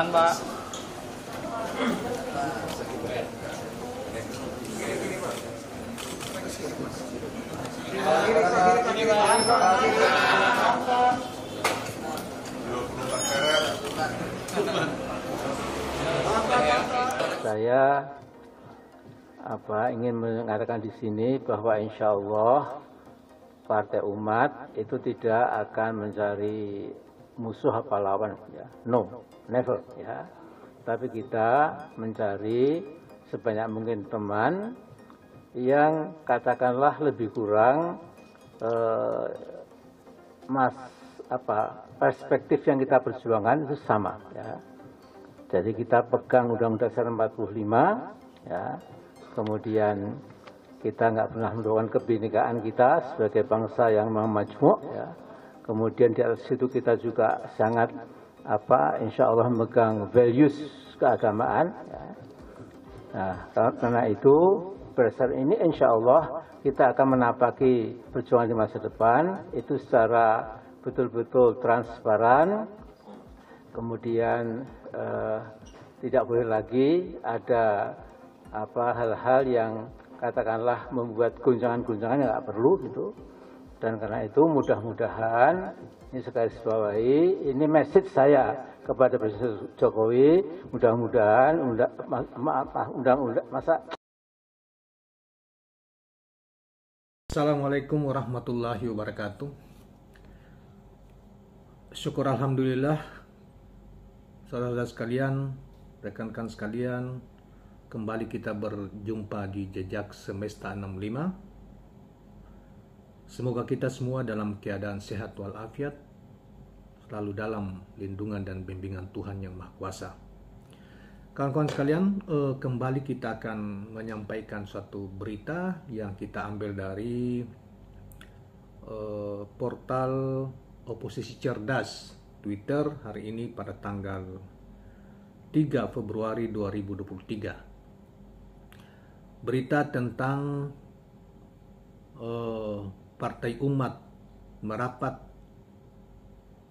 Tahan, Pak. Saya ingin mengatakan di sini bahwa insya Allah Partai Umat itu tidak akan mencari musuh apa lawan, ya. No, never, ya. Tapi kita mencari sebanyak mungkin teman yang katakanlah lebih kurang perspektif yang kita perjuangkan itu sama, ya. Jadi kita pegang Undang-Undang Dasar 45, ya. Kemudian kita nggak pernah mendorong kebinekaan kita sebagai bangsa yang majmuk, ya. Kemudian di atas situ kita juga sangat insya Allah memegang values keagamaan, ya. Nah, karena itu berdasar ini insya Allah kita akan menapaki perjuangan di masa depan itu secara betul-betul transparan. Kemudian tidak boleh lagi ada hal-hal yang katakanlah membuat guncangan-guncangan yang nggak perlu gitu. Dan karena itu mudah-mudahan ini sekali bawahi, ini message saya kepada Presiden Jokowi, mudah-mudahan Assalamualaikum warahmatullahi wabarakatuh. Syukur alhamdulillah, saudara-saudara sekalian, rekan-rekan sekalian, kembali kita berjumpa di Jejak Semesta 65. Semoga kita semua dalam keadaan sehat walafiat, selalu dalam lindungan dan bimbingan Tuhan Yang Maha Kuasa. Kawan-kawan sekalian, kembali kita akan menyampaikan suatu berita yang kita ambil dari portal Oposisi Cerdas Twitter hari ini pada tanggal 3 Februari 2023. Berita tentang Partai Umat merapat,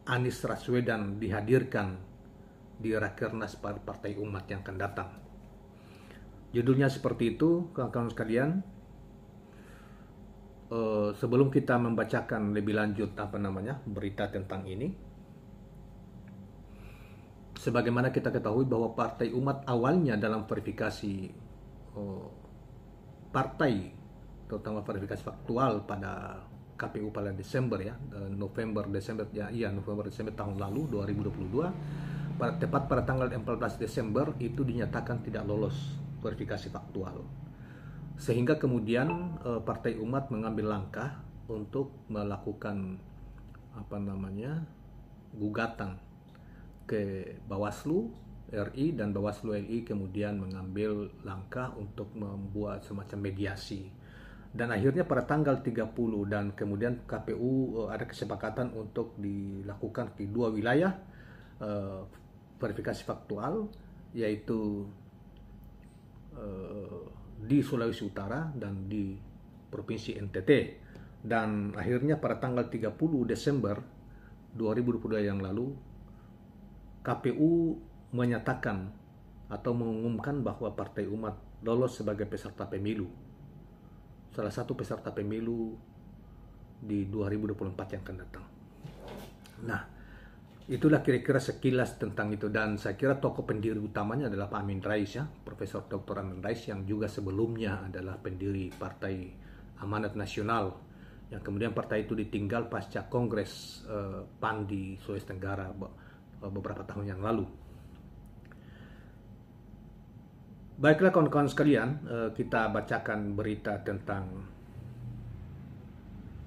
Anies Baswedan dihadirkan di Rakernas Partai Umat yang akan datang. Judulnya seperti itu, kawan-kawan sekalian. Sebelum kita membacakan lebih lanjut berita tentang ini, sebagaimana kita ketahui bahwa Partai Umat awalnya dalam verifikasi partai, terutama verifikasi faktual pada KPU pada Desember, ya, November Desember tahun lalu 2022, tepat pada tanggal 14 Desember itu dinyatakan tidak lolos verifikasi faktual. Sehingga kemudian Partai Umat mengambil langkah untuk melakukan gugatan ke Bawaslu RI, dan Bawaslu RI kemudian mengambil langkah untuk membuat semacam mediasi. Dan akhirnya pada tanggal 30 dan kemudian KPU ada kesepakatan untuk dilakukan di dua wilayah verifikasi faktual, yaitu di Sulawesi Utara dan di Provinsi NTT. Dan akhirnya pada tanggal 30 Desember 2022 yang lalu, KPU menyatakan atau mengumumkan bahwa Partai Umat lolos sebagai peserta pemilu, salah satu peserta pemilu di 2024 yang akan datang. Nah, itulah kira-kira sekilas tentang itu, dan saya kira tokoh pendiri utamanya adalah Pak Amin Rais, ya, Profesor Dr. Amin Rais, yang juga sebelumnya adalah pendiri Partai Amanat Nasional, yang kemudian partai itu ditinggal pasca Kongres PAN di Sulawesi Tenggara beberapa tahun yang lalu. Baiklah kawan-kawan sekalian, kita bacakan berita tentang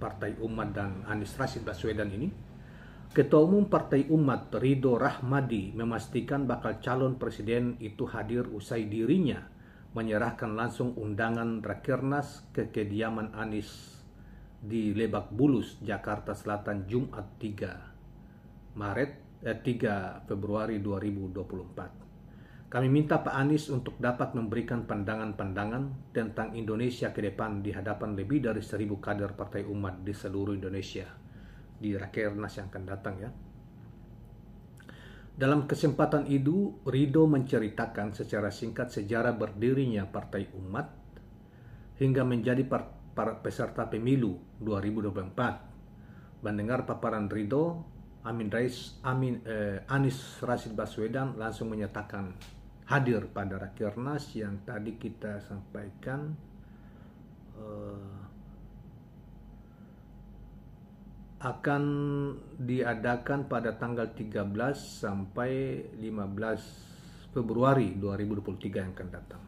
Partai Umat dan Anies Rashid Baswedan ini. Ketua Umum Partai Umat Ridho Rahmadi memastikan bakal calon presiden itu hadir usai dirinya menyerahkan langsung undangan Rakernas ke kediaman Anies di Lebak Bulus, Jakarta Selatan, Jumat 3 Februari 2024. Kami minta Pak Anies untuk dapat memberikan pandangan-pandangan tentang Indonesia ke depan di hadapan lebih dari 1.000 kader Partai Umat di seluruh Indonesia di Rakernas yang akan datang, ya. Dalam kesempatan itu, Ridho menceritakan secara singkat sejarah berdirinya Partai Umat hingga menjadi peserta pemilu 2024. Mendengar paparan Ridho, Anies Rashid Baswedan langsung menyatakan hadir pada Rakernas yang tadi kita sampaikan akan diadakan pada tanggal 13 sampai 15 Februari 2023 yang akan datang.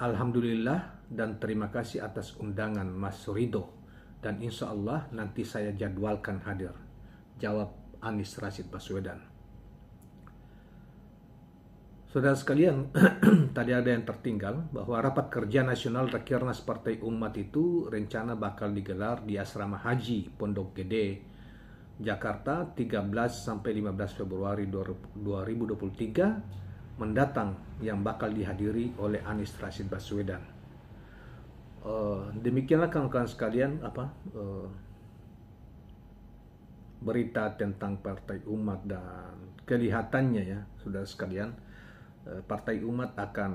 Alhamdulillah dan terima kasih atas undangan Mas Ridho, dan insya Allah nanti saya jadwalkan hadir, jawab Anies Rashid Baswedan. Saudara sekalian, tadi ada yang tertinggal bahwa rapat kerja nasional Rakernas Partai Umat itu rencana bakal digelar di Asrama Haji Pondok Gede, Jakarta 13 sampai 15 Februari 2023 mendatang, yang bakal dihadiri oleh Anies Rashid Baswedan. Demikianlah kawan-kawan sekalian berita tentang Partai Umat, dan kelihatannya ya saudara sekalian, Partai Umat akan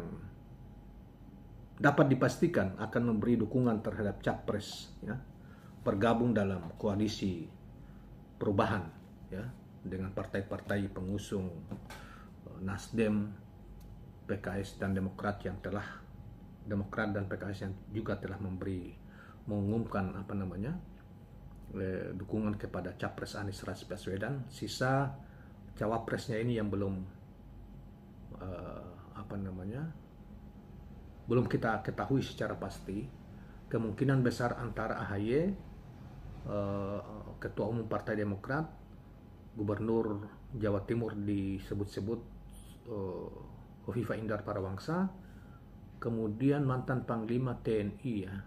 dapat dipastikan akan memberi dukungan terhadap capres, ya, bergabung dalam koalisi perubahan, ya, dengan partai-partai pengusung Nasdem, PKS dan Demokrat dan PKS yang juga telah mengumumkan dukungan kepada capres Anies Rashid Baswedan. Sisa cawapresnya ini yang belum belum kita ketahui secara pasti. Kemungkinan besar antara AHY, Ketua Umum Partai Demokrat, Gubernur Jawa Timur disebut-sebut Hovifah Indar Parawangsa, kemudian mantan Panglima TNI ya,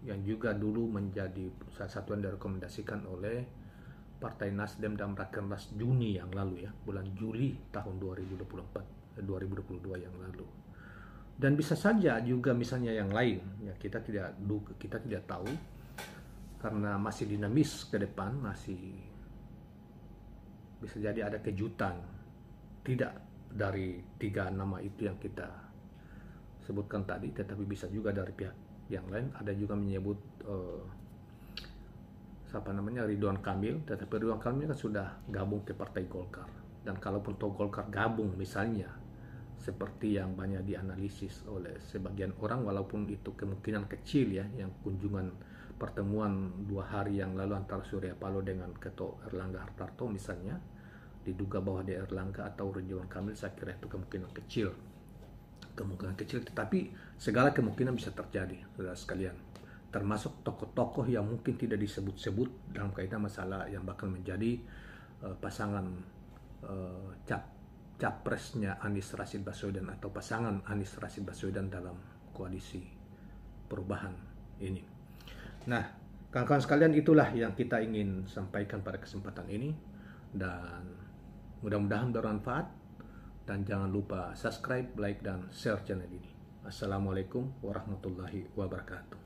yang juga dulu menjadi salah satu yang direkomendasikan oleh Partai Nasdem dan Rakernas Juni yang lalu, ya, bulan Juli tahun 2022 yang lalu. Dan bisa saja juga misalnya yang lain, ya, kita tidak tahu karena masih dinamis ke depan, masih bisa jadi ada kejutan tidak dari 3 nama itu yang kita sebutkan tadi, tetapi bisa juga dari pihak yang lain. Ada juga menyebut Ridwan Kamil, tetapi Ridwan Kamil kan sudah gabung ke Partai Golkar, dan kalaupun Golkar gabung misalnya seperti yang banyak dianalisis oleh sebagian orang, walaupun itu kemungkinan kecil ya, yang kunjungan pertemuan 2 hari yang lalu antara Surya Paloh dengan Ketua Erlangga Hartarto misalnya, diduga bahwa di Erlangga atau Ridwan Kamil, saya kira itu kemungkinan kecil, tetapi segala kemungkinan bisa terjadi, saudara sekalian, termasuk tokoh-tokoh yang mungkin tidak disebut-sebut dalam kaitan masalah yang bakal menjadi pasangan capresnya Anies Rashid Baswedan atau pasangan Anies Rashid Baswedan dalam koalisi perubahan ini. Nah, kawan-kawan sekalian, itulah yang kita ingin sampaikan pada kesempatan ini, dan mudah-mudahan bermanfaat, dan jangan lupa subscribe, like, dan share channel ini. Assalamualaikum warahmatullahi wabarakatuh.